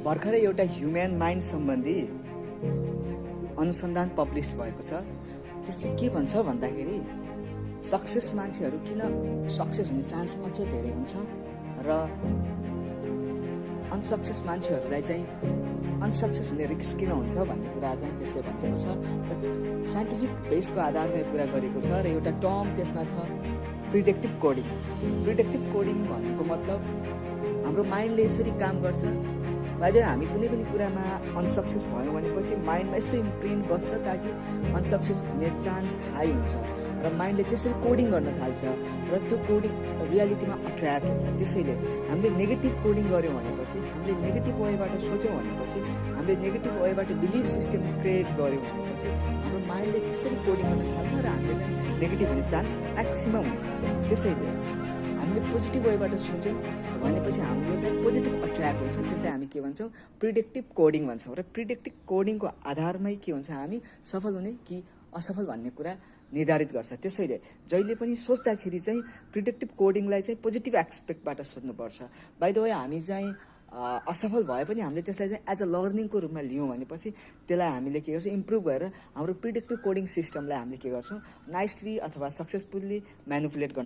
भर्खरै एउटा human mind सम्बन्धी अनुसन्धान पब्लिस भएको छ। त्यसले के भन्छ भन्दाखेरि सक्सेस मान्छेहरू किन सक्सेस हुने चान्स अझ धेरै हुन्छ र अनसक्सेस मान्छेहरूलाई चाहिँ अनसक्सेस हुने रिस्क किन हुन्छ भन्ने कुरा चाहिँ त्यसले भनेको छ र साइन्टिफिक बेसको आधारमा यो कुरा गरेको छ र एउटा टर्म त्यसमा छ प्रिडिक्टिभ कोडिङ। प्रिडिक्टिभ कोडिङ भनेको मतलब हाम्रो माइन्डले यसरी काम गर्छ। बाहिर हामी कुनै पनि कुरामा अनसक्सेस भयौँ भनेपछि माइन्डमा यस्तो इम्प्रिन्ट बस्छ ताकि अनसक्सेस हुने चान्स हाई हुन्छ र माइन्डले त्यसरी कोडिङ गर्न थाल्छ र त्यो कोडिङ रियालिटीमा अट्र्याक्ट हुन्छ। त्यसैले हामीले नेगेटिभ कोडिङ गऱ्यौँ भनेपछि, हामीले नेगेटिभ वेबाट सोच्यौँ भनेपछि, हामीले नेगेटिभ वेबाट बिलिफ सिस्टम क्रिएट गऱ्यौँ भनेपछि हाम्रो माइन्डले त्यसरी कोडिङ गर्न थाल्छ र हामीले चाहिँ नेगेटिभ हुने चान्स म्याक्सिमम हुन्छ। त्यसैले हामीले पोजिटिभ वेबाट सोच्यौँ भनेपछि हाम्रो चाहिँ पोजिटिभ अट्र्याक्ट हुन्छ। त्यसलाई हामी के भन्छौँ? प्रिडिक्टिभ कोडिङ भन्छौँ। र प्रिडिक्टिभ कोडिङको आधारमै के हुन्छ, हामी सफल हुने कि असफल भन्ने कुरा निर्धारित गर्छ। त्यसैले जहिले पनि सोच्दाखेरि चाहिँ प्रिडिक्टिभ कोडिङलाई चाहिँ पोजिटिभ एस्पेक्टबाट सोच्नुपर्छ। बाइ द वे हामी चाहिँ असफल भए पनि हामीले त्यसलाई चाहिँ एज अ लर्निङको रूपमा लियौँ भनेपछि त्यसलाई हामीले के गर्छौँ, इम्प्रुभ गरेर हाम्रो प्रिडिक्टिभ कोडिङ सिस्टमलाई हामीले के गर्छौँ, नाइसली अथवा सक्सेसफुल्ली म्यानिपुलेट गर्छौँ।